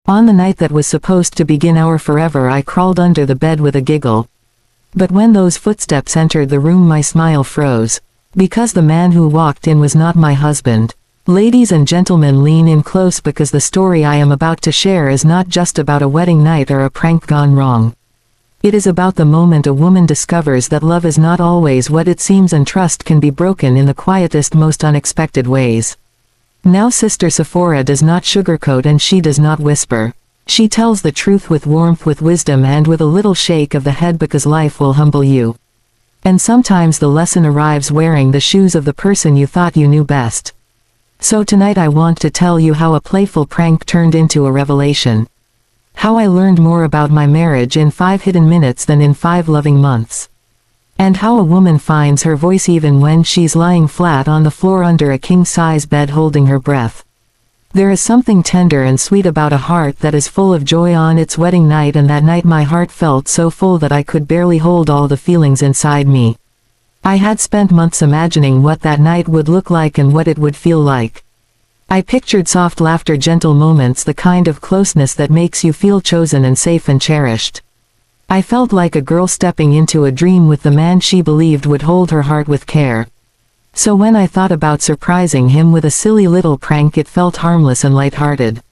On the night that was supposed to begin our forever, I crawled under the bed with a giggle. But when those footsteps entered the room, my smile froze. Because the man who walked in was not my husband. Ladies and gentlemen, lean in close, because the story I am about to share is not just about a wedding night or a prank gone wrong. It is about the moment a woman discovers that love is not always what it seems and trust can be broken in the quietest, most unexpected ways. Now Sister Sephora does not sugarcoat and she does not whisper. She tells the truth with warmth, with wisdom, and with a little shake of the head, because life will humble you. And sometimes the lesson arrives wearing the shoes of the person you thought you knew best. So tonight I want to tell you how a playful prank turned into a revelation. How I learned more about my marriage in 5 hidden minutes than in 5 loving months. And how a woman finds her voice even when she's lying flat on the floor under a king-size bed holding her breath. There is something tender and sweet about a heart that is full of joy on its wedding night, and that night my heart felt so full that I could barely hold all the feelings inside me. I had spent months imagining what that night would look like and what it would feel like. I pictured soft laughter, gentle moments, the kind of closeness that makes you feel chosen and safe and cherished. I felt like a girl stepping into a dream with the man she believed would hold her heart with care. So when I thought about surprising him with a silly little prank, it felt harmless and light-hearted.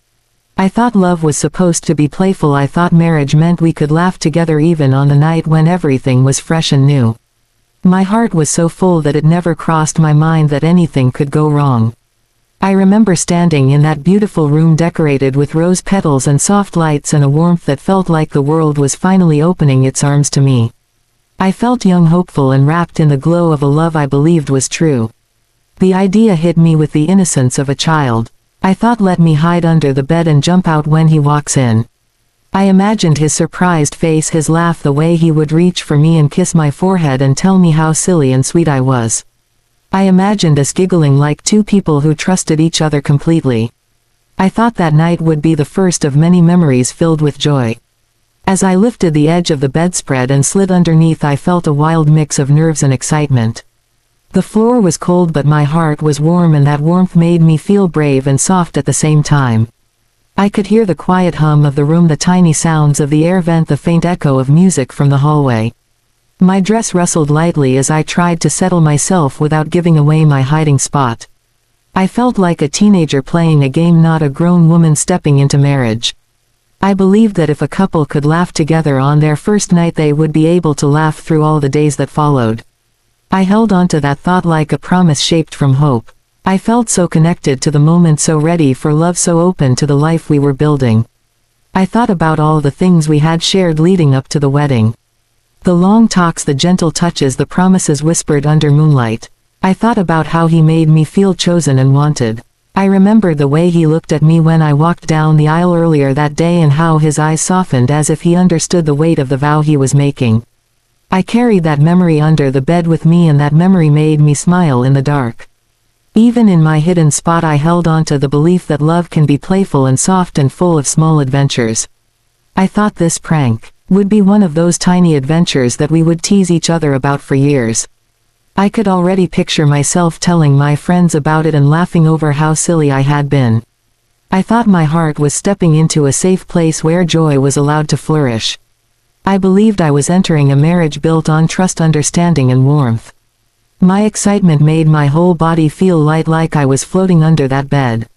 I thought love was supposed to be playful. I thought marriage meant we could laugh together even on the night when everything was fresh and new. My heart was so full that it never crossed my mind that anything could go wrong. I remember standing in that beautiful room decorated with rose petals and soft lights and a warmth that felt like the world was finally opening its arms to me. I felt young, hopeful, and wrapped in the glow of a love I believed was true. The idea hit me with the innocence of a child. I thought, let me hide under the bed and jump out when he walks in. I imagined his surprised face, his laugh, the way he would reach for me and kiss my forehead and tell me how silly and sweet I was. I imagined us giggling like two people who trusted each other completely. I thought that night would be the first of many memories filled with joy. As I lifted the edge of the bedspread and slid underneath, I felt a wild mix of nerves and excitement. The floor was cold, but my heart was warm, and that warmth made me feel brave and soft at the same time. I could hear the quiet hum of the room, the tiny sounds of the air vent, the faint echo of music from the hallway. My dress rustled lightly as I tried to settle myself without giving away my hiding spot. I felt like a teenager playing a game, not a grown woman stepping into marriage. I believed that if a couple could laugh together on their first night, they would be able to laugh through all the days that followed. I held on to that thought like a promise shaped from hope. I felt so connected to the moment, so ready for love, so open to the life we were building. I thought about all the things we had shared leading up to the wedding. The long talks, the gentle touches, the promises whispered under moonlight. I thought about how he made me feel chosen and wanted. I remembered the way he looked at me when I walked down the aisle earlier that day, and how his eyes softened as if he understood the weight of the vow he was making. I carried that memory under the bed with me, and that memory made me smile in the dark. Even in my hidden spot, I held on to the belief that love can be playful and soft and full of small adventures. I thought this prank would be one of those tiny adventures that we would tease each other about for years. I could already picture myself telling my friends about it and laughing over how silly I had been. I thought my heart was stepping into a safe place where joy was allowed to flourish. I believed I was entering a marriage built on trust, understanding, and warmth. My excitement made my whole body feel light, like I was floating under that bed.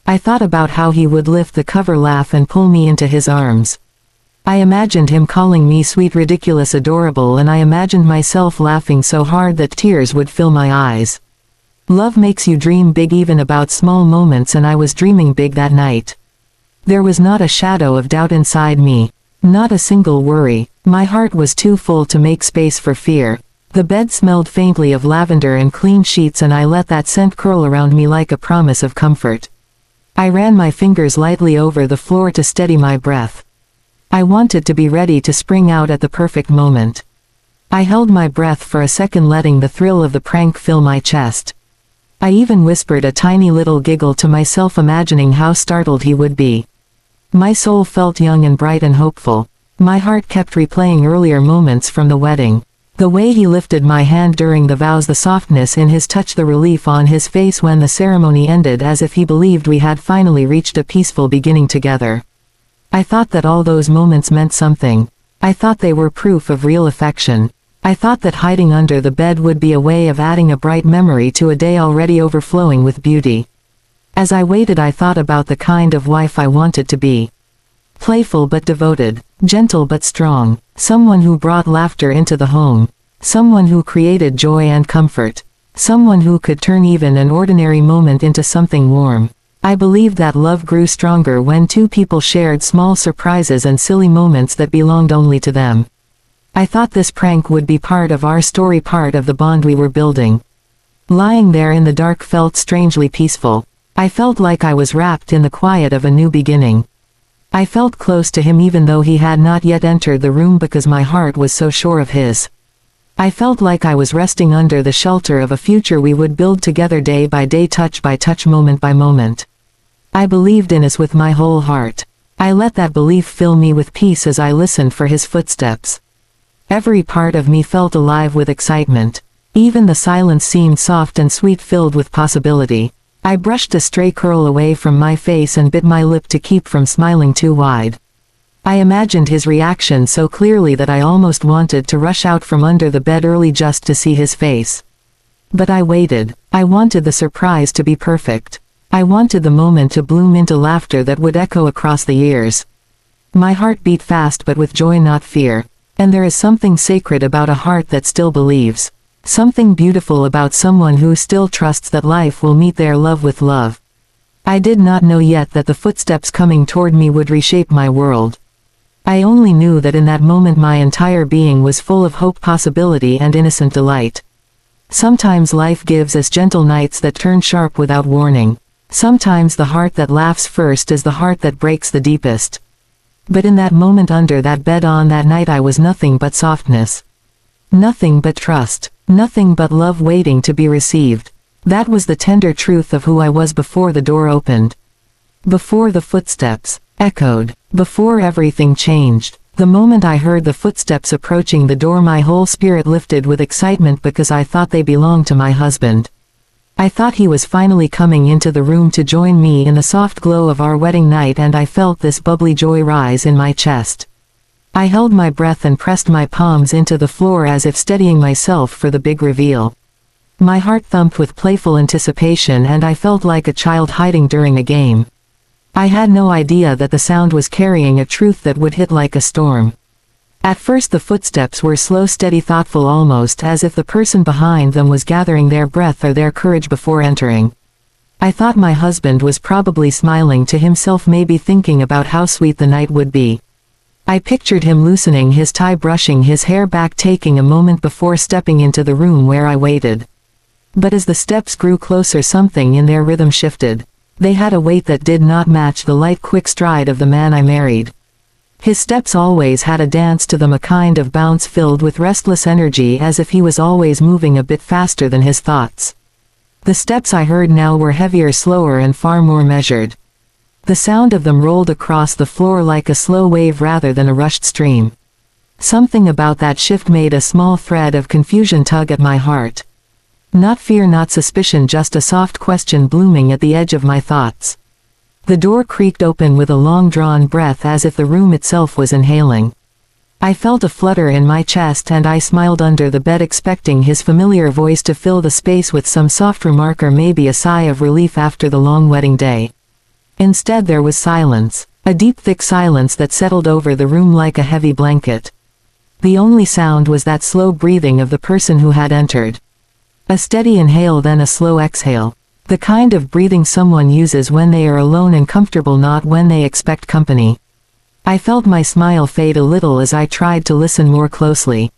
I thought about how he would lift the cover, laugh, and pull me into his arms. I imagined him calling me sweet, ridiculous, adorable, and I imagined myself laughing so hard that tears would fill my eyes. Love makes you dream big, even about small moments, and I was dreaming big that night. There was not a shadow of doubt inside me. Not a single worry. My heart was too full to make space for fear. The bed smelled faintly of lavender and clean sheets, and I let that scent curl around me like a promise of comfort. I ran my fingers lightly over the floor to steady my breath. I wanted to be ready to spring out at the perfect moment. I held my breath for a second, letting the thrill of the prank fill my chest. I even whispered a tiny little giggle to myself, imagining how startled he would be. My soul felt young and bright and hopeful. My heart kept replaying earlier moments from the wedding. The way he lifted my hand during the vows, the softness in his touch, the relief on his face when the ceremony ended, as if he believed we had finally reached a peaceful beginning together. I thought that all those moments meant something. I thought they were proof of real affection. I thought that hiding under the bed would be a way of adding a bright memory to a day already overflowing with beauty. As I waited, I thought about the kind of wife I wanted to be. Playful but devoted, gentle but strong, someone who brought laughter into the home, someone who created joy and comfort, someone who could turn even an ordinary moment into something warm. I believed that love grew stronger when two people shared small surprises and silly moments that belonged only to them. I thought this prank would be part of our story, part of the bond we were building. Lying there in the dark felt strangely peaceful. I felt like I was wrapped in the quiet of a new beginning. I felt close to him even though he had not yet entered the room because my heart was so sure of his. I felt like I was resting under the shelter of a future we would build together day by day, touch by touch, moment by moment. I believed in us with my whole heart. I let that belief fill me with peace as I listened for his footsteps. Every part of me felt alive with excitement. Even the silence seemed soft and sweet, filled with possibility. I brushed a stray curl away from my face and bit my lip to keep from smiling too wide. I imagined his reaction so clearly that I almost wanted to rush out from under the bed early just to see his face. But I waited. I wanted the surprise to be perfect. I wanted the moment to bloom into laughter that would echo across the years. My heart beat fast, but with joy, not fear. And there is something sacred about a heart that still believes. Something beautiful about someone who still trusts that life will meet their love with love. I did not know yet that the footsteps coming toward me would reshape my world. I only knew that in that moment my entire being was full of hope, possibility, and innocent delight. Sometimes life gives us gentle nights that turn sharp without warning. Sometimes the heart that laughs first is the heart that breaks the deepest. But in that moment under that bed on that night, I was nothing but softness. Nothing but trust. Nothing but love waiting to be received. That was the tender truth of who I was before the door opened. Before the footsteps echoed. Before everything changed. The moment I heard the footsteps approaching the door, my whole spirit lifted with excitement because I thought they belonged to my husband. I thought he was finally coming into the room to join me in the soft glow of our wedding night, and I felt this bubbly joy rise in my chest. I held my breath and pressed my palms into the floor as if steadying myself for the big reveal. My heart thumped with playful anticipation, and I felt like a child hiding during a game. I had no idea that the sound was carrying a truth that would hit like a storm. At first the footsteps were slow, steady, thoughtful, almost as if the person behind them was gathering their breath or their courage before entering. I thought my husband was probably smiling to himself, maybe thinking about how sweet the night would be. I pictured him loosening his tie, brushing his hair back, taking a moment before stepping into the room where I waited. But as the steps grew closer, something in their rhythm shifted. They had a weight that did not match the light, quick stride of the man I married. His steps always had a dance to them, a kind of bounce filled with restless energy, as if he was always moving a bit faster than his thoughts. The steps I heard now were heavier, slower, and far more measured. The sound of them rolled across the floor like a slow wave rather than a rushed stream. Something about that shift made a small thread of confusion tug at my heart. Not fear, not suspicion, just a soft question blooming at the edge of my thoughts. The door creaked open with a long-drawn breath, as if the room itself was inhaling. I felt a flutter in my chest, and I smiled under the bed, expecting his familiar voice to fill the space with some soft remark or maybe a sigh of relief after the long wedding day. Instead there was silence, a deep, thick silence that settled over the room like a heavy blanket. The only sound was that slow breathing of the person who had entered. A steady inhale, then a slow exhale. The kind of breathing someone uses when they are alone and comfortable, not when they expect company. I felt my smile fade a little as I tried to listen more closely.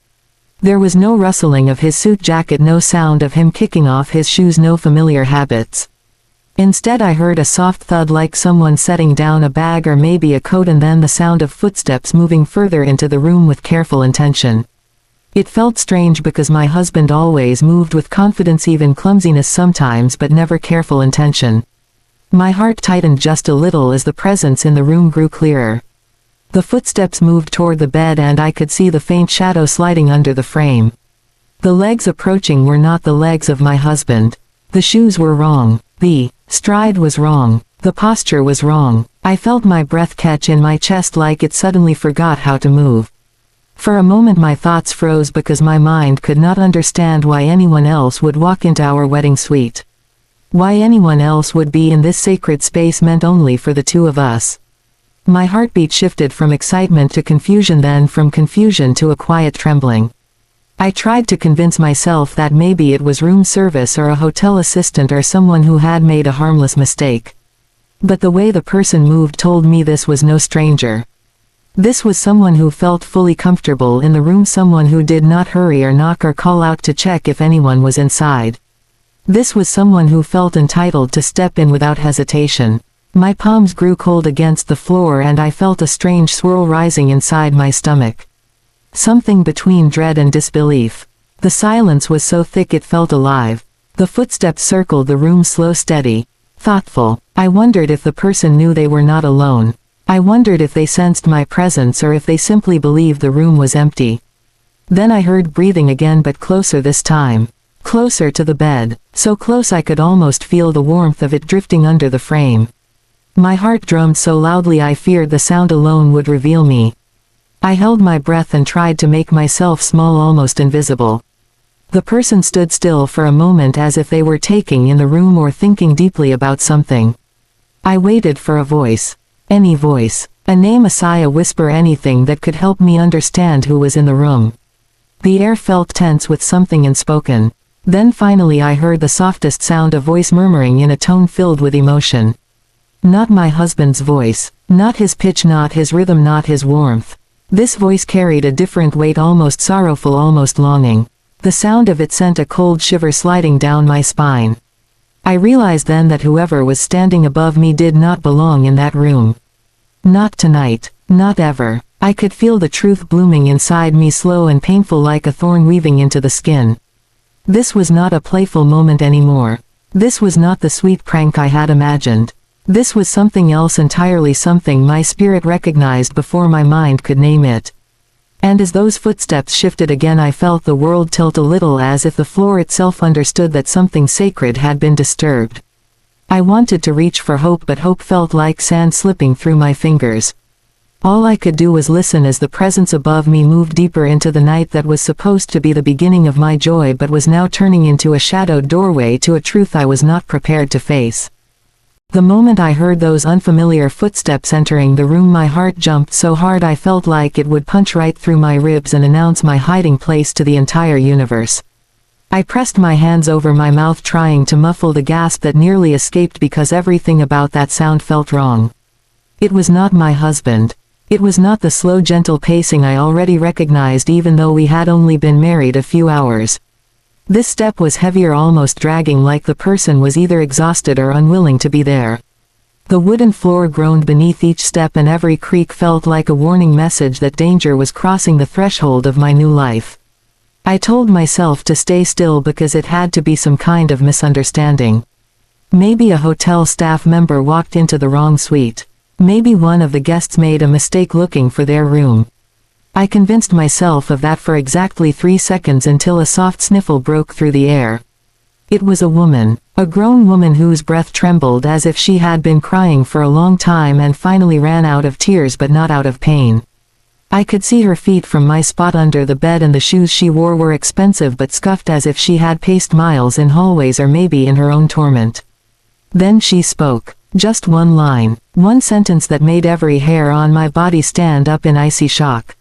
There was no rustling of his suit jacket, no sound of him kicking off his shoes, no familiar habits. Instead I heard a soft thud like someone setting down a bag or maybe a coat, and then the sound of footsteps moving further into the room with careful intention. It felt strange because my husband always moved with confidence, even clumsiness sometimes, but never careful intention. My heart tightened just a little as the presence in the room grew clearer. The footsteps moved toward the bed, and I could see the faint shadow sliding under the frame. The legs approaching were not the legs of my husband. The shoes were wrong. The stride was wrong. The posture was wrong. I felt my breath catch in my chest like it suddenly forgot how to move. For a moment my thoughts froze because my mind could not understand why anyone else would walk into our wedding suite. Why anyone else would be in this sacred space meant only for the two of us. My heartbeat shifted from excitement to confusion, then from confusion to a quiet trembling. I tried to convince myself that maybe it was room service or a hotel assistant or someone who had made a harmless mistake. But the way the person moved told me this was no stranger. This was someone who felt fully comfortable in the room, someone who did not hurry or knock or call out to check if anyone was inside. This was someone who felt entitled to step in without hesitation. My palms grew cold against the floor and I felt a strange swirl rising inside my stomach. Something between dread and disbelief. The silence was so thick it felt alive. The footsteps circled the room, slow, steady, thoughtful. I wondered if the person knew they were not alone. I wondered if they sensed my presence or if they simply believed the room was empty. Then I heard breathing again, but closer this time. Closer to the bed, so close I could almost feel the warmth of it drifting under the frame. My heart drummed so loudly I feared the sound alone would reveal me. I held my breath and tried to make myself small, almost invisible. The person stood still for a moment as if they were taking in the room or thinking deeply about something. I waited for a voice. Any voice. A name, a sigh, a whisper, anything that could help me understand who was in the room. The air felt tense with something unspoken. Then finally I heard the softest sound, a voice murmuring in a tone filled with emotion. Not my husband's voice. Not his pitch, not his rhythm, not his warmth. This voice carried a different weight, almost sorrowful, almost longing. The sound of it sent a cold shiver sliding down my spine. I realized then that whoever was standing above me did not belong in that room. Not tonight. Not ever. I could feel the truth blooming inside me, slow and painful, like a thorn weaving into the skin. This was not a playful moment anymore. This was not the sweet prank I had imagined. This was something else entirely, something my spirit recognized before my mind could name it. And as those footsteps shifted again, I felt the world tilt a little, as if the floor itself understood that something sacred had been disturbed. I wanted to reach for hope, but hope felt like sand slipping through my fingers. All I could do was listen as the presence above me moved deeper into the night that was supposed to be the beginning of my joy, but was now turning into a shadowed doorway to a truth I was not prepared to face. The moment I heard those unfamiliar footsteps entering the room, my heart jumped so hard I felt like it would punch right through my ribs and announce my hiding place to the entire universe. I pressed my hands over my mouth, trying to muffle the gasp that nearly escaped because everything about that sound felt wrong. It was not my husband. It was not the slow, gentle pacing I already recognized, even though we had only been married a few hours. This step was heavier, almost dragging, like the person was either exhausted or unwilling to be there. The wooden floor groaned beneath each step, and every creak felt like a warning message that danger was crossing the threshold of my new life. I told myself to stay still because it had to be some kind of misunderstanding. Maybe a hotel staff member walked into the wrong suite. Maybe one of the guests made a mistake looking for their room. I convinced myself of that for exactly 3 seconds until a soft sniffle broke through the air. It was a woman, a grown woman whose breath trembled as if she had been crying for a long time and finally ran out of tears, but not out of pain. I could see her feet from my spot under the bed, and the shoes she wore were expensive but scuffed, as if she had paced miles in hallways or maybe in her own torment. Then she spoke. Just one line, one sentence that made every hair on my body stand up in icy shock.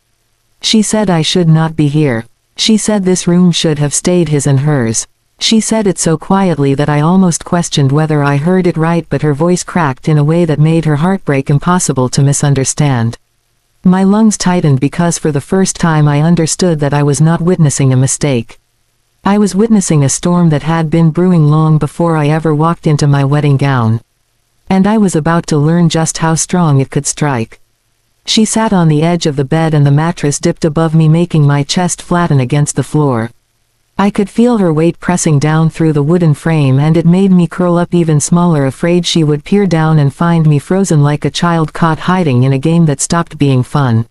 She said I should not be here. She said this room should have stayed his and hers. She said it so quietly that I almost questioned whether I heard it right, but her voice cracked in a way that made her heartbreak impossible to misunderstand. My lungs tightened because for the first time I understood that I was not witnessing a mistake. I was witnessing a storm that had been brewing long before I ever walked into my wedding gown. And I was about to learn just how strong it could strike. She sat on the edge of the bed and the mattress dipped above me, making my chest flatten against the floor. I could feel her weight pressing down through the wooden frame, and it made me curl up even smaller, afraid she would peer down and find me frozen like a child caught hiding in a game that stopped being fun.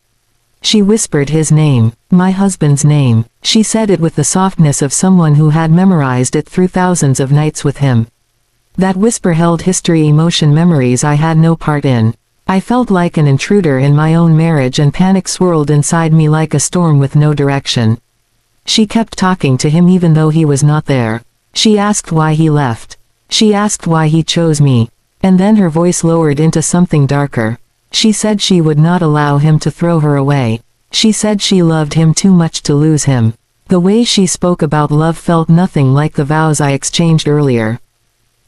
She whispered his name, my husband's name. She said it with the softness of someone who had memorized it through thousands of nights with him. That whisper held history, emotion, memories I had no part in. I felt like an intruder in my own marriage, and panic swirled inside me like a storm with no direction. She kept talking to him even though he was not there. She asked why he left. She asked why he chose me. And then her voice lowered into something darker. She said she would not allow him to throw her away. She said she loved him too much to lose him. The way she spoke about love felt nothing like the vows I exchanged earlier.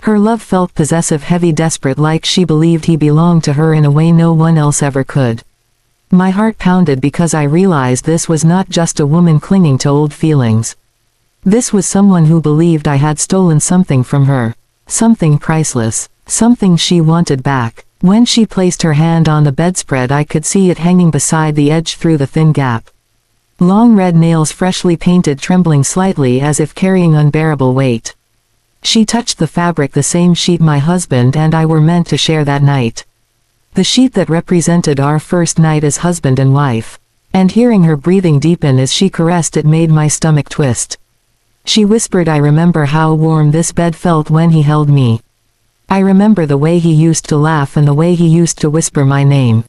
Her love felt possessive, heavy, desperate, like she believed he belonged to her in a way no one else ever could. My heart pounded because I realized this was not just a woman clinging to old feelings. This was someone who believed I had stolen something from her. Something priceless. Something she wanted back. When she placed her hand on the bedspread, I could see it hanging beside the edge through the thin gap. Long red nails, freshly painted, trembling slightly as if carrying unbearable weight. She touched the fabric, the same sheet my husband and I were meant to share that night. The sheet that represented our first night as husband and wife. And hearing her breathing deepen as she caressed it made my stomach twist. She whispered, "I remember how warm this bed felt when he held me. I remember the way he used to laugh and the way he used to whisper my name.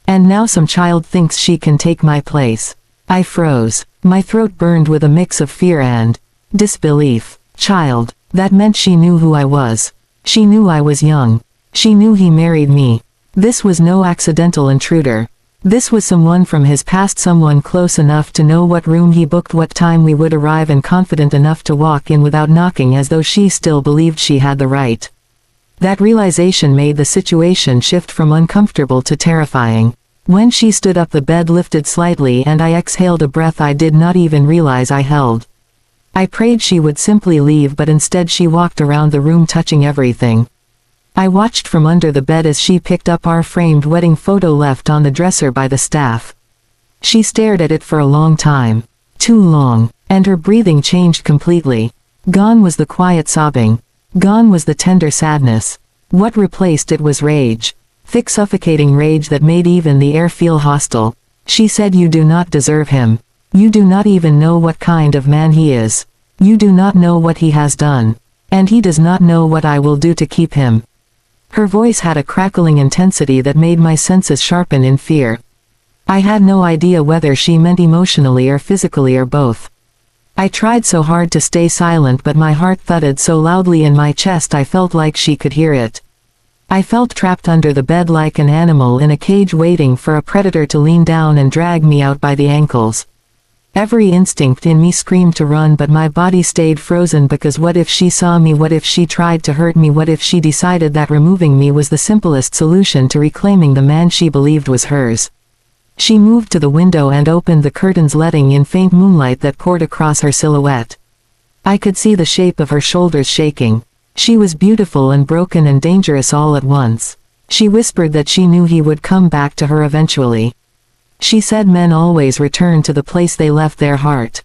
And now some child thinks she can take my place." I froze. My throat burned with a mix of fear and disbelief. Child. That meant she knew who I was. She knew I was young. She knew he married me. This was no accidental intruder. This was someone from his past, someone close enough to know what room he booked, what time we would arrive, and confident enough to walk in without knocking, as though she still believed she had the right. That realization made the situation shift from uncomfortable to terrifying. When she stood up, the bed lifted slightly and I exhaled a breath I did not even realize I held. I prayed she would simply leave, but instead she walked around the room, touching everything. I watched from under the bed as she picked up our framed wedding photo left on the dresser by the staff. She stared at it for a long time. Too long. And her breathing changed completely. Gone was the quiet sobbing. Gone was the tender sadness. What replaced it was rage. Thick, suffocating rage that made even the air feel hostile. She said, "You do not deserve him. You do not even know what kind of man he is. You do not know what he has done. And he does not know what I will do to keep him." Her voice had a crackling intensity that made my senses sharpen in fear. I had no idea whether she meant emotionally or physically or both. I tried so hard to stay silent, but my heart thudded so loudly in my chest I felt like she could hear it. I felt trapped under the bed like an animal in a cage, waiting for a predator to lean down and drag me out by the ankles. Every instinct in me screamed to run, but my body stayed frozen, because what if she saw me? What if she tried to hurt me? What if she decided that removing me was the simplest solution to reclaiming the man she believed was hers? She moved to the window and opened the curtains, letting in faint moonlight that poured across her silhouette. I could see the shape of her shoulders shaking. She was beautiful and broken and dangerous all at once. She whispered that she knew he would come back to her eventually. She said men always return to the place they left their heart.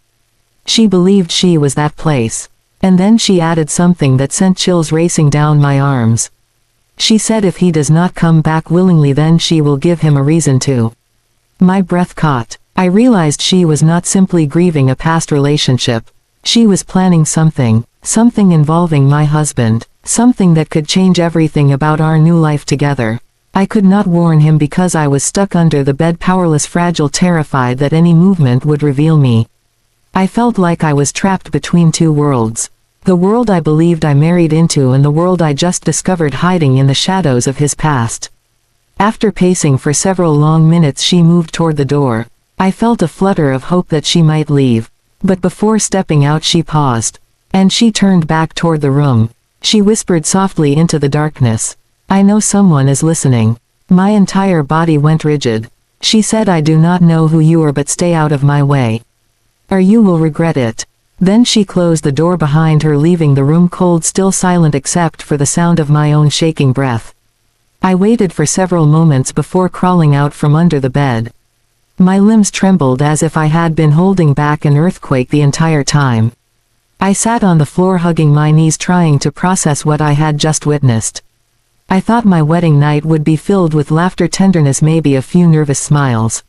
She believed she was that place. And then she added something that sent chills racing down my arms. She said if he does not come back willingly, then she will give him a reason to. My breath caught. I realized she was not simply grieving a past relationship. She was planning something. Something involving my husband. Something that could change everything about our new life together. I could not warn him because I was stuck under the bed, powerless, fragile, terrified that any movement would reveal me. I felt like I was trapped between two worlds. The world I believed I married into and the world I just discovered hiding in the shadows of his past. After pacing for several long minutes, she moved toward the door. I felt a flutter of hope that she might leave. But before stepping out she paused. And she turned back toward the room. She whispered softly into the darkness, "I know someone is listening." My entire body went rigid. She said, "I do not know who you are, but stay out of my way, or you will regret it." Then she closed the door behind her, leaving the room cold, still, silent except for the sound of my own shaking breath. I waited for several moments before crawling out from under the bed. My limbs trembled as if I had been holding back an earthquake the entire time. I sat on the floor, hugging my knees, trying to process what I had just witnessed. I thought my wedding night would be filled with laughter, tenderness, maybe a few nervous smiles.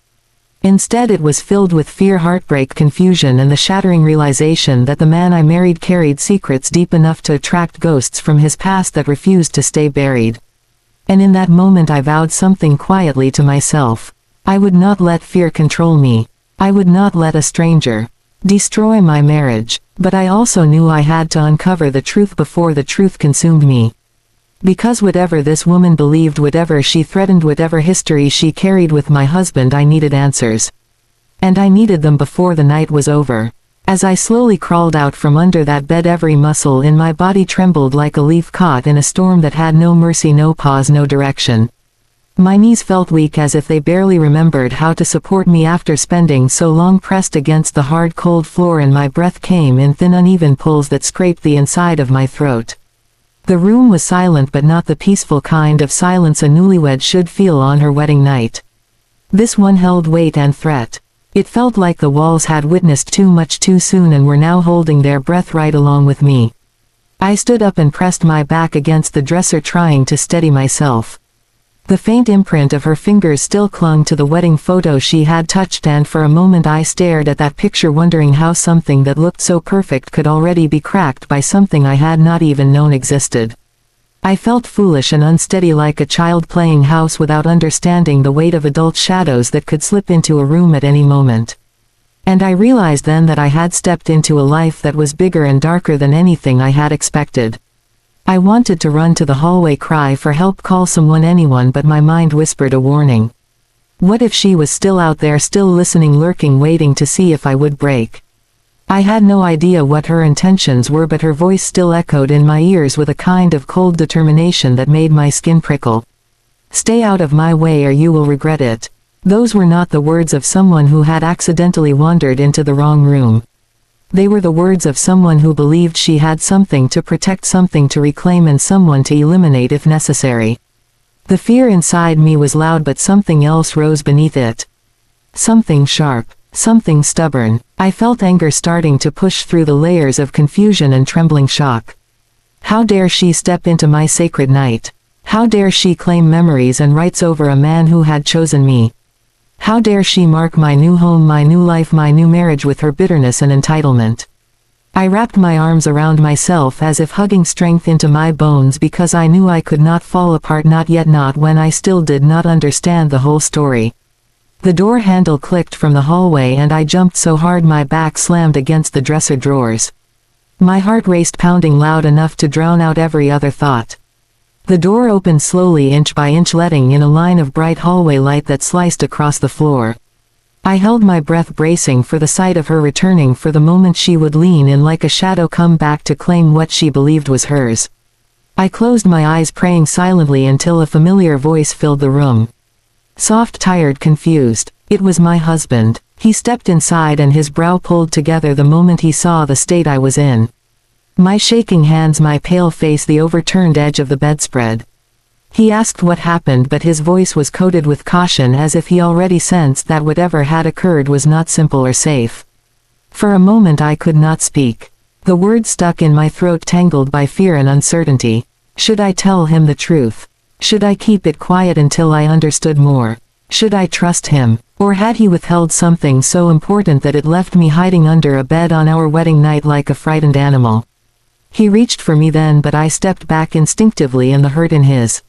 Instead it was filled with fear, heartbreak, confusion, and the shattering realization that the man I married carried secrets deep enough to attract ghosts from his past that refused to stay buried. And in that moment I vowed something quietly to myself. I would not let fear control me. I would not let a stranger destroy my marriage. But I also knew I had to uncover the truth before the truth consumed me. Because whatever this woman believed, whatever she threatened, whatever history she carried with my husband, I needed answers. And I needed them before the night was over. As I slowly crawled out from under that bed, every muscle in my body trembled like a leaf caught in a storm that had no mercy, no pause, no direction. My knees felt weak, as if they barely remembered how to support me after spending so long pressed against the hard, cold floor, and my breath came in thin, uneven pulls that scraped the inside of my throat. The room was silent, but not the peaceful kind of silence a newlywed should feel on her wedding night. This one held weight and threat. It felt like the walls had witnessed too much too soon and were now holding their breath right along with me. I stood up and pressed my back against the dresser, trying to steady myself. The faint imprint of her fingers still clung to the wedding photo she had touched, and for a moment I stared at that picture, wondering how something that looked so perfect could already be cracked by something I had not even known existed. I felt foolish and unsteady, like a child playing house without understanding the weight of adult shadows that could slip into a room at any moment. And I realized then that I had stepped into a life that was bigger and darker than anything I had expected. I wanted to run to the hallway, cry for help, call someone, anyone, but my mind whispered a warning. What if she was still out there, still listening, lurking, waiting to see if I would break? I had no idea what her intentions were, but her voice still echoed in my ears with a kind of cold determination that made my skin prickle. Stay out of my way or you will regret it. Those were not the words of someone who had accidentally wandered into the wrong room. They were the words of someone who believed she had something to protect, something to reclaim, and someone to eliminate if necessary. The fear inside me was loud, but something else rose beneath it. Something sharp, something stubborn. I felt anger starting to push through the layers of confusion and trembling shock. How dare she step into my sacred night? How dare she claim memories and rights over a man who had chosen me? How dare she mark my new home, my new life, my new marriage with her bitterness and entitlement? I wrapped my arms around myself as if hugging strength into my bones, because I knew I could not fall apart, not yet, not when I still did not understand the whole story. The door handle clicked from the hallway and I jumped so hard my back slammed against the dresser drawers. My heart raced, pounding loud enough to drown out every other thought. The door opened slowly, inch by inch, letting in a line of bright hallway light that sliced across the floor. I held my breath, bracing for the sight of her returning, for the moment she would lean in like a shadow, come back to claim what she believed was hers. I closed my eyes, praying silently until a familiar voice filled the room. Soft, tired, confused. It was my husband. He stepped inside and his brow pulled together the moment he saw the state I was in. My shaking hands, my pale face, the overturned edge of the bedspread. He asked what happened, but his voice was coated with caution, as if he already sensed that whatever had occurred was not simple or safe. For a moment I could not speak. The words stuck in my throat, tangled by fear and uncertainty. Should I tell him the truth? Should I keep it quiet until I understood more? Should I trust him? Or had he withheld something so important that it left me hiding under a bed on our wedding night like a frightened animal? He reached for me then, but I stepped back instinctively, and the hurt in his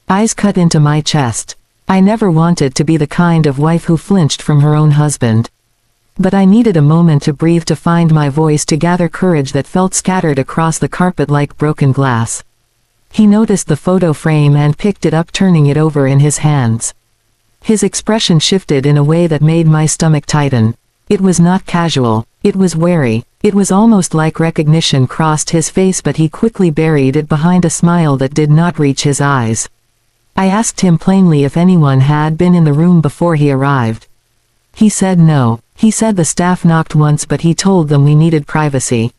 eyes cut into my chest. I never wanted to be the kind of wife who flinched from her own husband. But I needed a moment to breathe, to find my voice, to gather courage that felt scattered across the carpet like broken glass. He noticed the photo frame and picked it up, turning it over in his hands. His expression shifted in a way that made my stomach tighten. It was not casual. It was wary. It was almost like recognition crossed his face, but he quickly buried it behind a smile that did not reach his eyes. I asked him plainly if anyone had been in the room before he arrived. He said no. He said the staff knocked once, but he told them we needed privacy.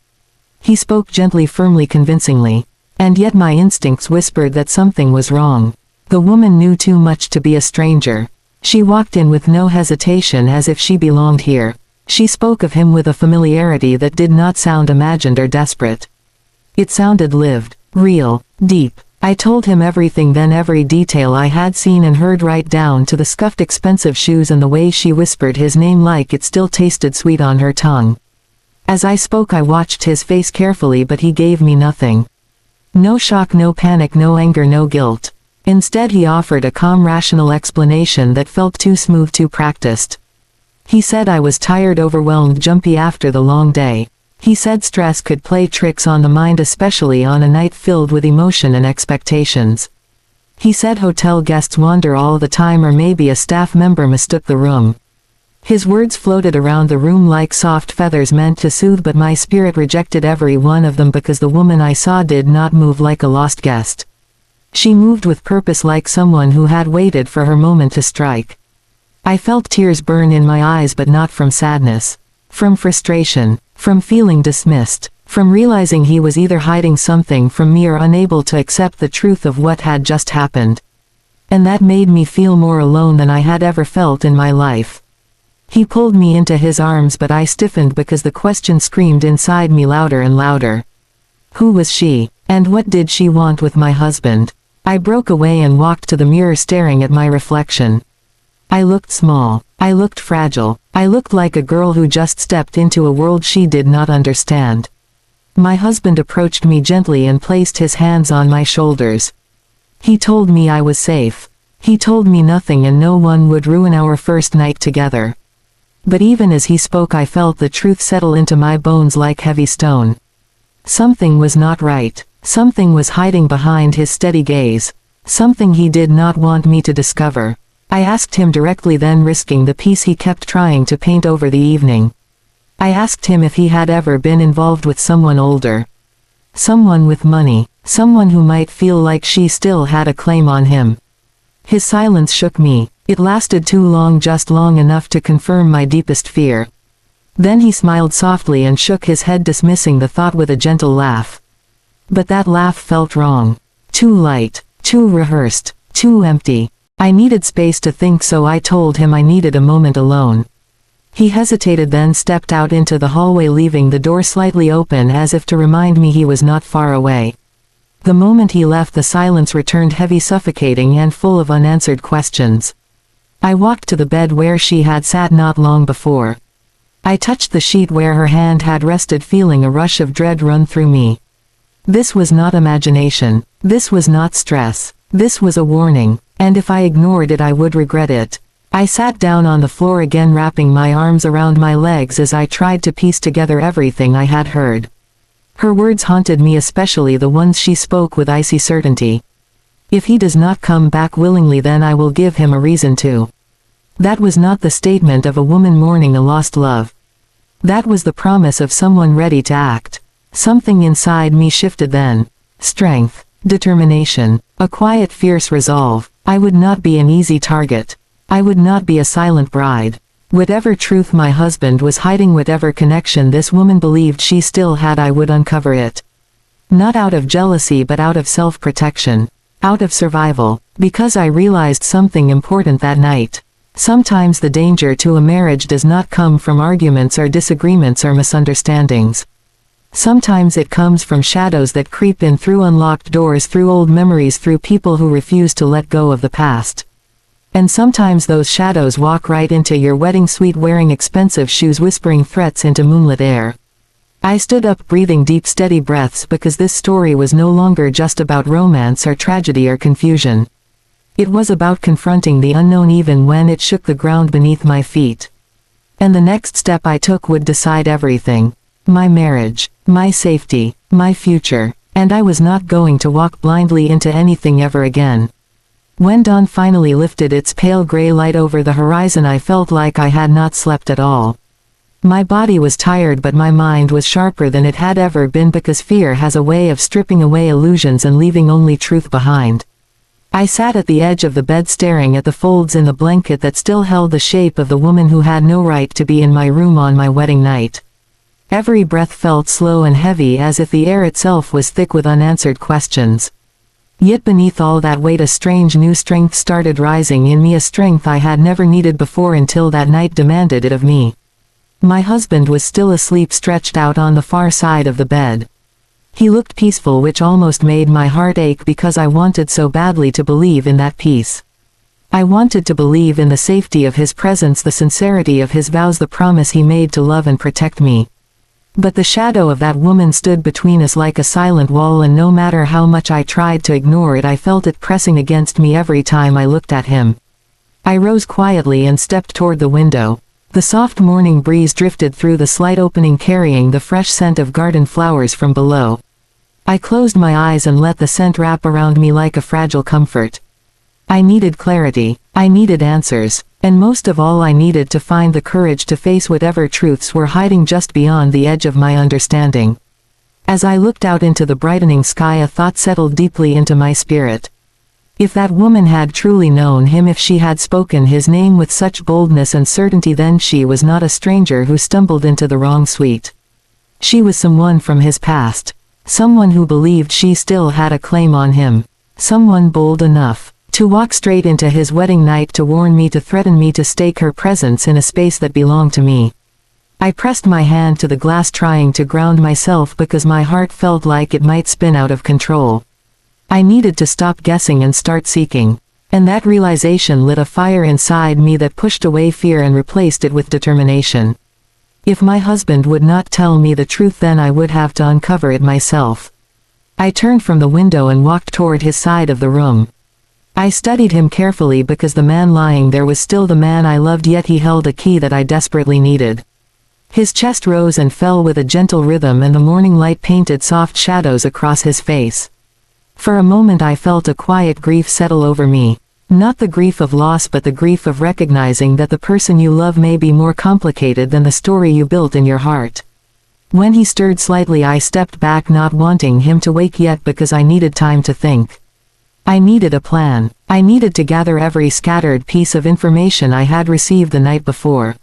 He spoke gently, firmly, convincingly. And yet my instincts whispered that something was wrong. The woman knew too much to be a stranger. She walked in with no hesitation, as if she belonged here. She spoke of him with a familiarity that did not sound imagined or desperate. It sounded lived, real, deep. I told him everything then, every detail I had seen and heard, right down to the scuffed expensive shoes and the way she whispered his name like it still tasted sweet on her tongue. As I spoke I watched his face carefully, but he gave me nothing. No shock, no panic, no anger, no guilt. Instead he offered a calm, rational explanation that felt too smooth, too practiced. He said I was tired, overwhelmed, jumpy after the long day. He said stress could play tricks on the mind, especially on a night filled with emotion and expectations. He said hotel guests wander all the time, or maybe a staff member mistook the room. His words floated around the room like soft feathers meant to soothe, but my spirit rejected every one of them because the woman I saw did not move like a lost guest. She moved with purpose, like someone who had waited for her moment to strike. I felt tears burn in my eyes, but not from sadness. From frustration. From feeling dismissed. From realizing he was either hiding something from me or unable to accept the truth of what had just happened. And that made me feel more alone than I had ever felt in my life. He pulled me into his arms, but I stiffened because the question screamed inside me louder and louder. Who was she? And what did she want with my husband? I broke away and walked to the mirror, staring at my reflection. I looked small. I looked fragile. I looked like a girl who just stepped into a world she did not understand. My husband approached me gently and placed his hands on my shoulders. He told me I was safe. He told me nothing and no one would ruin our first night together. But even as he spoke I felt the truth settle into my bones like heavy stone. Something was not right. Something was hiding behind his steady gaze. Something he did not want me to discover. I asked him directly then, risking the peace he kept trying to paint over the evening. I asked him if he had ever been involved with someone older. Someone with money. Someone who might feel like she still had a claim on him. His silence shook me. It lasted too long, just long enough to confirm my deepest fear. Then he smiled softly and shook his head, dismissing the thought with a gentle laugh. But that laugh felt wrong. Too light. Too rehearsed. Too empty. I needed space to think, so I told him I needed a moment alone. He hesitated, then stepped out into the hallway, leaving the door slightly open as if to remind me he was not far away. The moment he left, the silence returned, heavy, suffocating, and full of unanswered questions. I walked to the bed where she had sat not long before. I touched the sheet where her hand had rested, feeling a rush of dread run through me. This was not imagination. This was not stress. This was a warning, and if I ignored it I would regret it. I sat down on the floor again, wrapping my arms around my legs as I tried to piece together everything I had heard. Her words haunted me, especially the ones she spoke with icy certainty. If he does not come back willingly, then I will give him a reason to. That was not the statement of a woman mourning a lost love. That was the promise of someone ready to act. Something inside me shifted then. Strength. Determination. A quiet, fierce resolve. I would not be an easy target. I would not be a silent bride. Whatever truth my husband was hiding, whatever connection this woman believed she still had, I would uncover it. Not out of jealousy, but out of self-protection. Out of survival. Because I realized something important that night. Sometimes the danger to a marriage does not come from arguments or disagreements or misunderstandings. Sometimes it comes from shadows that creep in through unlocked doors, through old memories, through people who refuse to let go of the past. And sometimes those shadows walk right into your wedding suite, wearing expensive shoes, whispering threats into moonlit air. I stood up, breathing deep, steady breaths, because this story was no longer just about romance or tragedy or confusion. It was about confronting the unknown even when it shook the ground beneath my feet. And the next step I took would decide everything. My marriage, my safety, my future, and I was not going to walk blindly into anything ever again. When dawn finally lifted its pale gray light over the horizon, I felt like I had not slept at all. My body was tired, but my mind was sharper than it had ever been, because fear has a way of stripping away illusions and leaving only truth behind. I sat at the edge of the bed, staring at the folds in the blanket that still held the shape of the woman who had no right to be in my room on my wedding night. Every breath felt slow and heavy, as if the air itself was thick with unanswered questions. Yet beneath all that weight, a strange new strength started rising in me, a strength I had never needed before until that night demanded it of me. My husband was still asleep, stretched out on the far side of the bed. He looked peaceful, which almost made my heart ache because I wanted so badly to believe in that peace. I wanted to believe in the safety of his presence, the sincerity of his vows, the promise he made to love and protect me. But the shadow of that woman stood between us like a silent wall, and no matter how much I tried to ignore it, I felt it pressing against me every time I looked at him. I rose quietly and stepped toward the window. The soft morning breeze drifted through the slight opening, carrying the fresh scent of garden flowers from below. I closed my eyes and let the scent wrap around me like a fragile comfort. I needed clarity, I needed answers, and most of all I needed to find the courage to face whatever truths were hiding just beyond the edge of my understanding. As I looked out into the brightening sky, a thought settled deeply into my spirit. If that woman had truly known him, if she had spoken his name with such boldness and certainty, then she was not a stranger who stumbled into the wrong suite. She was someone from his past. Someone who believed she still had a claim on him. Someone bold enough to walk straight into his wedding night, to warn me, to threaten me, to stake her presence in a space that belonged to me. I pressed my hand to the glass, trying to ground myself because my heart felt like it might spin out of control. I needed to stop guessing and start seeking. And that realization lit a fire inside me that pushed away fear and replaced it with determination. If my husband would not tell me the truth, then I would have to uncover it myself. I turned from the window and walked toward his side of the room. I studied him carefully because the man lying there was still the man I loved, yet he held a key that I desperately needed. His chest rose and fell with a gentle rhythm, and the morning light painted soft shadows across his face. For a moment I felt a quiet grief settle over me. Not the grief of loss, but the grief of recognizing that the person you love may be more complicated than the story you built in your heart. When he stirred slightly, I stepped back, not wanting him to wake yet because I needed time to think. I needed a plan. I needed to gather every scattered piece of information I had received the night before.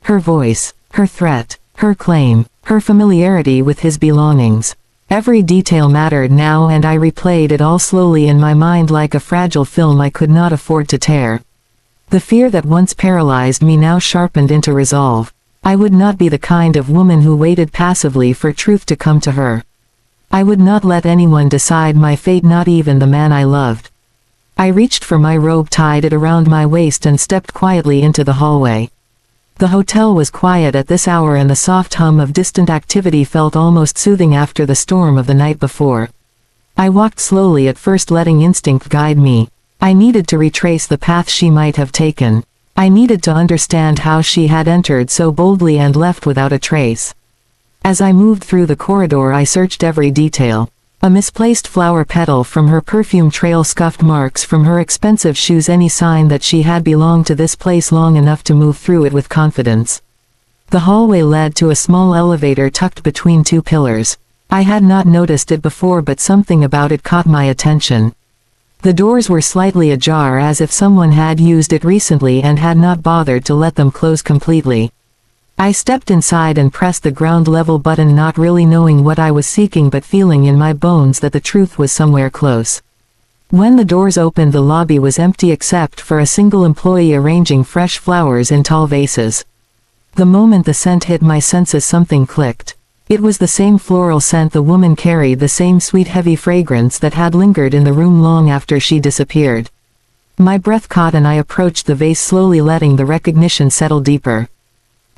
Her voice, her threat, her claim, her familiarity with his belongings. Every detail mattered now, and I replayed it all slowly in my mind like a fragile film I could not afford to tear. The fear that once paralyzed me now sharpened into resolve. I would not be the kind of woman who waited passively for truth to come to her. I would not let anyone decide my fate, not even the man I loved. I reached for my robe, tied it around my waist, and stepped quietly into the hallway. The hotel was quiet at this hour, and the soft hum of distant activity felt almost soothing after the storm of the night before. I walked slowly, at first letting instinct guide me. I needed to retrace the path she might have taken. I needed to understand how she had entered so boldly and left without a trace. As I moved through the corridor, I searched every detail. A misplaced flower petal from her perfume trail, scuffed marks from her expensive shoes, any sign that she had belonged to this place long enough to move through it with confidence. The hallway led to a small elevator tucked between two pillars. I had not noticed it before, but something about it caught my attention. The doors were slightly ajar, as if someone had used it recently and had not bothered to let them close completely. I stepped inside and pressed the ground level button, not really knowing what I was seeking, but feeling in my bones that the truth was somewhere close. When the doors opened, the lobby was empty except for a single employee arranging fresh flowers in tall vases. The moment the scent hit my senses, something clicked. It was the same floral scent the woman carried, the same sweet heavy fragrance that had lingered in the room long after she disappeared. My breath caught and I approached the vase slowly, letting the recognition settle deeper.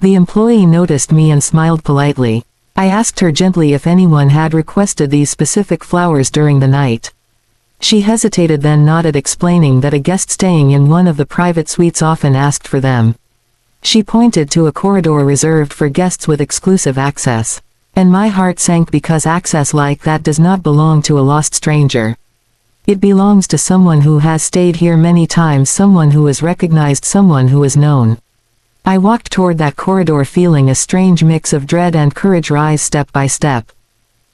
The employee noticed me and smiled politely. I asked her gently if anyone had requested these specific flowers during the night. She hesitated, then nodded, explaining that a guest staying in one of the private suites often asked for them. She pointed to a corridor reserved for guests with exclusive access. And my heart sank, because access like that does not belong to a lost stranger. It belongs to someone who has stayed here many times, someone who is recognized, someone who is known. I walked toward that corridor, feeling a strange mix of dread and courage rise step by step.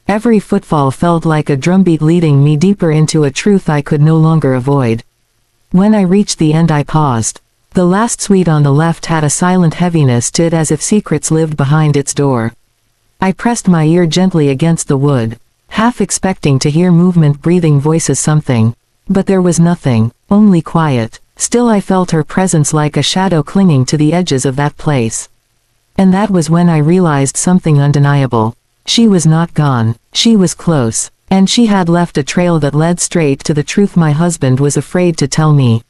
Every footfall felt like a drumbeat leading me deeper into a truth I could no longer avoid. When I reached the end, I paused. The last suite on the left had a silent heaviness to it, as if secrets lived behind its door. I pressed my ear gently against the wood, half expecting to hear movement, breathing, voices, something. But there was nothing, only quiet. Still, I felt her presence like a shadow clinging to the edges of that place. And that was when I realized something undeniable. She was not gone. She was close. And she had left a trail that led straight to the truth my husband was afraid to tell me.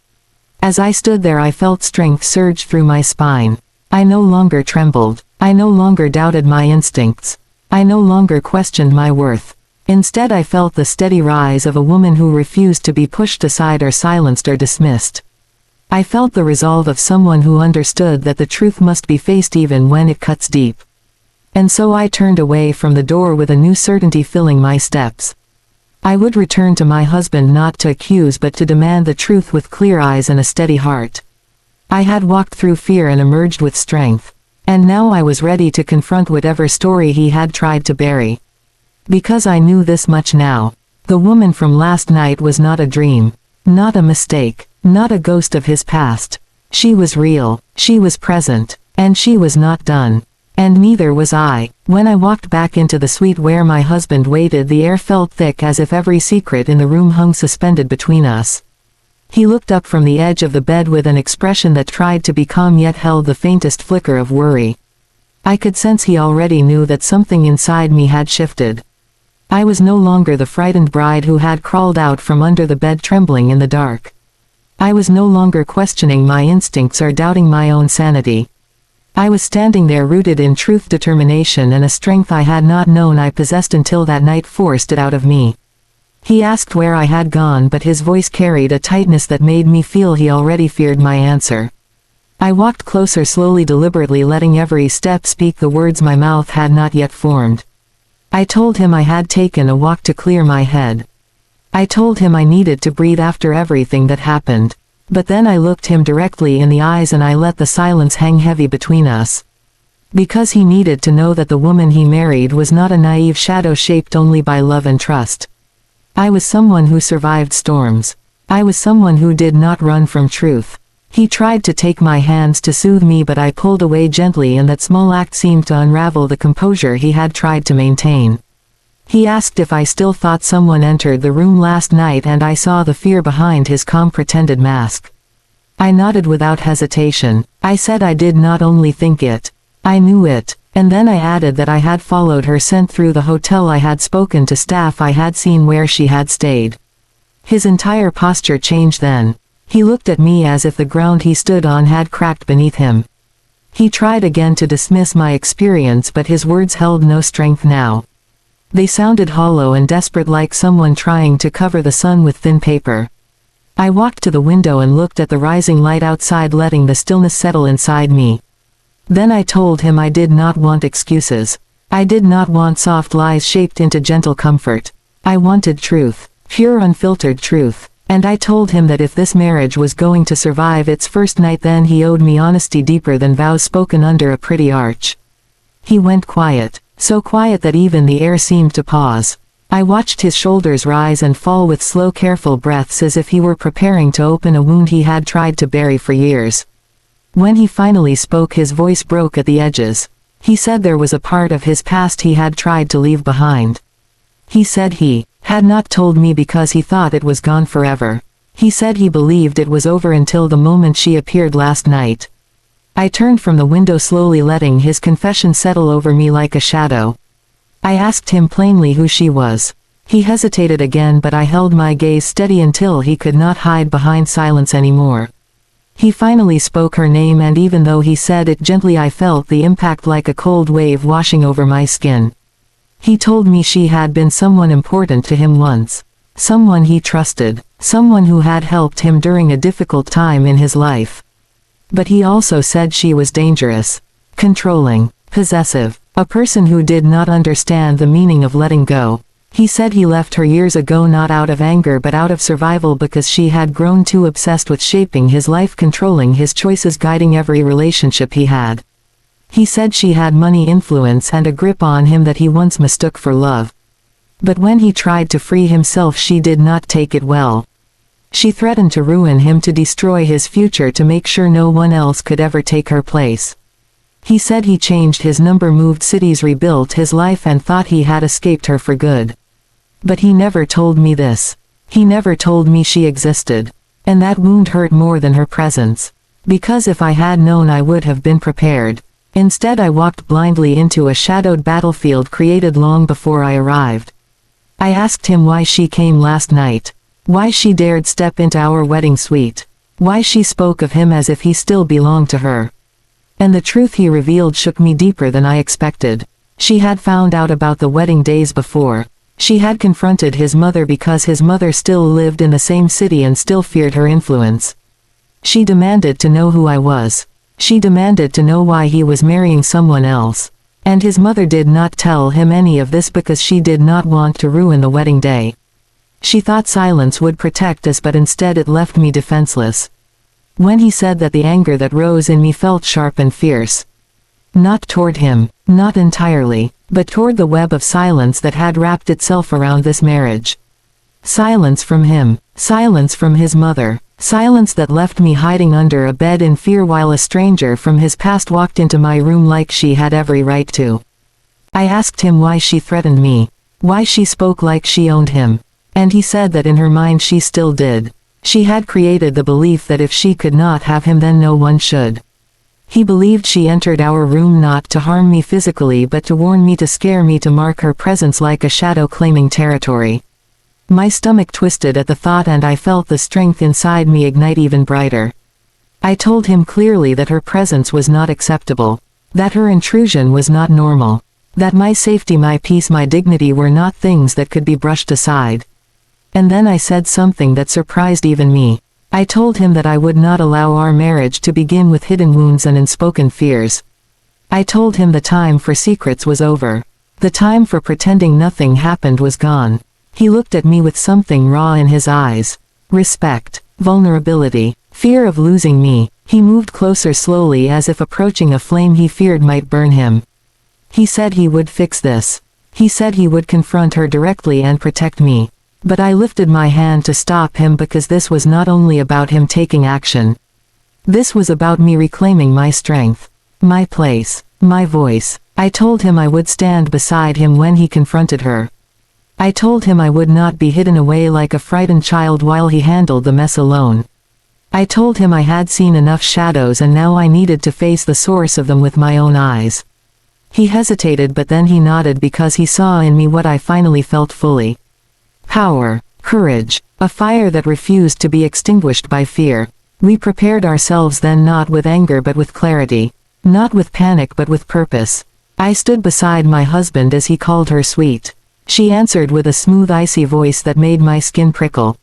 As I stood there I felt strength surge through my spine. I no longer trembled. I no longer doubted my instincts. I no longer questioned my worth. Instead I felt the steady rise of a woman who refused to be pushed aside or silenced or dismissed. I felt the resolve of someone who understood that the truth must be faced even when it cuts deep. And so I turned away from the door with a new certainty filling my steps. I would return to my husband not to accuse but to demand the truth with clear eyes and a steady heart. I had walked through fear and emerged with strength. And now I was ready to confront whatever story he had tried to bury. Because I knew this much now. The woman from last night was not a dream. Not a mistake. Not a ghost of his past. She was real. She was present. And she was not done. And neither was I. When I walked back into the suite where my husband waited, the air felt thick as if every secret in the room hung suspended between us. He looked up from the edge of the bed with an expression that tried to be calm yet held the faintest flicker of worry. I could sense he already knew that something inside me had shifted. I was no longer the frightened bride who had crawled out from under the bed trembling in the dark. I was no longer questioning my instincts or doubting my own sanity. I was standing there rooted in truth, determination, and a strength I had not known I possessed until that night forced it out of me. He asked where I had gone, but his voice carried a tightness that made me feel he already feared my answer. I walked closer, slowly, deliberately, letting every step speak the words my mouth had not yet formed. I told him I had taken a walk to clear my head. I told him I needed to breathe after everything that happened. But then I looked him directly in the eyes and I let the silence hang heavy between us. Because he needed to know that the woman he married was not a naive shadow shaped only by love and trust. I was someone who survived storms. I was someone who did not run from truth. He tried to take my hands to soothe me, but I pulled away gently, and that small act seemed to unravel the composure he had tried to maintain. He asked if I still thought someone entered the room last night, and I saw the fear behind his calm pretended mask. I nodded without hesitation. I said I did not only think it. I knew it. And then I added that I had followed her scent through the hotel. I had spoken to staff I had seen where she had stayed. His entire posture changed then. He looked at me as if the ground he stood on had cracked beneath him. He tried again to dismiss my experience, but his words held no strength now. They sounded hollow and desperate, like someone trying to cover the sun with thin paper. I walked to the window and looked at the rising light outside, letting the stillness settle inside me. Then I told him I did not want excuses. I did not want soft lies shaped into gentle comfort. I wanted truth. Pure, unfiltered truth. And I told him that if this marriage was going to survive its first night, then he owed me honesty deeper than vows spoken under a pretty arch. He went quiet. So quiet that even the air seemed to pause. I watched his shoulders rise and fall with slow, careful breaths, as if he were preparing to open a wound he had tried to bury for years. When he finally spoke, his voice broke at the edges. He said there was a part of his past he had tried to leave behind. He said he had not told me because he thought it was gone forever. He said he believed it was over until the moment she appeared last night. I turned from the window slowly, letting his confession settle over me like a shadow. I asked him plainly who she was. He hesitated again, but I held my gaze steady until he could not hide behind silence anymore. He finally spoke her name, and even though he said it gently, I felt the impact like a cold wave washing over my skin. He told me she had been someone important to him once. Someone he trusted. Someone who had helped him during a difficult time in his life. But he also said she was dangerous. Controlling. Possessive. A person who did not understand the meaning of letting go. He said he left her years ago, not out of anger but out of survival, because she had grown too obsessed with shaping his life, controlling his choices, guiding every relationship he had. He said she had money, influence, and a grip on him that he once mistook for love. But when he tried to free himself, she did not take it well. She threatened to ruin him, to destroy his future, to make sure no one else could ever take her place. He said he changed his number, moved cities, rebuilt his life, and thought he had escaped her for good. But he never told me this. He never told me she existed. And that wound hurt more than her presence. Because if I had known, I would have been prepared. Instead I walked blindly into a shadowed battlefield created long before I arrived. I asked him why she came last night. Why she dared step into our wedding suite. Why she spoke of him as if he still belonged to her. And the truth he revealed shook me deeper than I expected. She had found out about the wedding days before. She had confronted his mother because his mother still lived in the same city and still feared her influence. She demanded to know who I was. She demanded to know why he was marrying someone else. And his mother did not tell him any of this because she did not want to ruin the wedding day. She thought silence would protect us, but instead it left me defenseless. When he said that, the anger that rose in me felt sharp and fierce. Not toward him, not entirely, but toward the web of silence that had wrapped itself around this marriage. Silence from him, silence from his mother, silence that left me hiding under a bed in fear while a stranger from his past walked into my room like she had every right to. I asked him why she threatened me, why she spoke like she owned him, and he said that in her mind she still did. She had created the belief that if she could not have him then no one should. He believed she entered our room not to harm me physically but to warn me, to scare me, to mark her presence like a shadow claiming territory. My stomach twisted at the thought and I felt the strength inside me ignite even brighter. I told him clearly that her presence was not acceptable, that her intrusion was not normal, that my safety, my peace, my dignity were not things that could be brushed aside. And then I said something that surprised even me. I told him that I would not allow our marriage to begin with hidden wounds and unspoken fears. I told him the time for secrets was over. The time for pretending nothing happened was gone. He looked at me with something raw in his eyes. Respect, vulnerability, fear of losing me. He moved closer slowly as if approaching a flame he feared might burn him. He said he would fix this. He said he would confront her directly and protect me. But I lifted my hand to stop him because this was not only about him taking action. This was about me reclaiming my strength, my place, my voice. I told him I would stand beside him when he confronted her. I told him I would not be hidden away like a frightened child while he handled the mess alone. I told him I had seen enough shadows and now I needed to face the source of them with my own eyes. He hesitated, but then he nodded because he saw in me what I finally felt fully. Power, courage, a fire that refused to be extinguished by fear. We prepared ourselves then, not with anger but with clarity, not with panic but with purpose. I stood beside my husband as he called her sweet. She answered with a smooth, icy voice that made my skin prickle.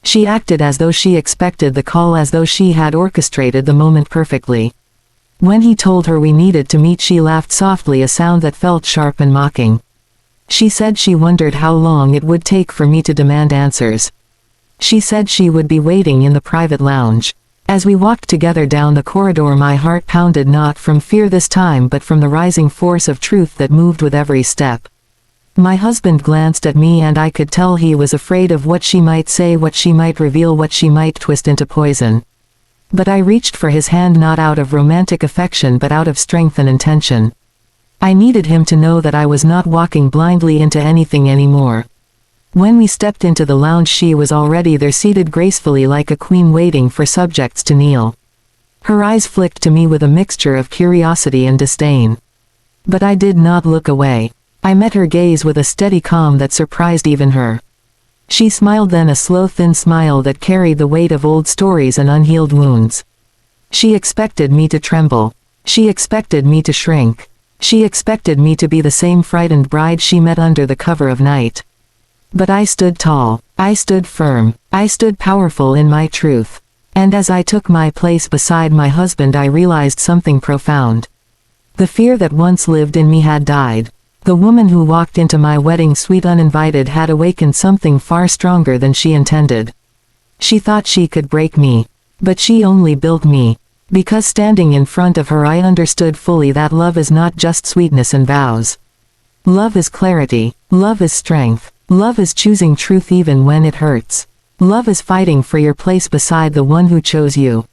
She acted as though she expected the call, as though she had orchestrated the moment perfectly. When he told her we needed to meet, she laughed softly, a sound that felt sharp and mocking. She said she wondered how long it would take for me to demand answers. She said she would be waiting in the private lounge. As we walked together down the corridor, my heart pounded, not from fear this time but from the rising force of truth that moved with every step. My husband glanced at me and I could tell he was afraid of what she might say, what she might reveal, what she might twist into poison. But I reached for his hand, not out of romantic affection but out of strength and intention. I needed him to know that I was not walking blindly into anything anymore. When we stepped into the lounge, she was already there, seated gracefully like a queen waiting for subjects to kneel. Her eyes flicked to me with a mixture of curiosity and disdain. But I did not look away. I met her gaze with a steady calm that surprised even her. She smiled, then a slow, thin smile that carried the weight of old stories and unhealed wounds. She expected me to tremble. She expected me to shrink. She expected me to be the same frightened bride she met under the cover of night. But I stood tall. I stood firm. I stood powerful in my truth. And as I took my place beside my husband, I realized something profound. The fear that once lived in me had died. The woman who walked into my wedding suite uninvited had awakened something far stronger than she intended. She thought she could break me. But she only built me. Because standing in front of her, I understood fully that love is not just sweetness and vows. Love is clarity. Love is strength. Love is choosing truth even when it hurts. Love is fighting for your place beside the one who chose you.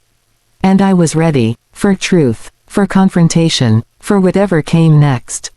And I was ready. For truth. For confrontation. For whatever came next.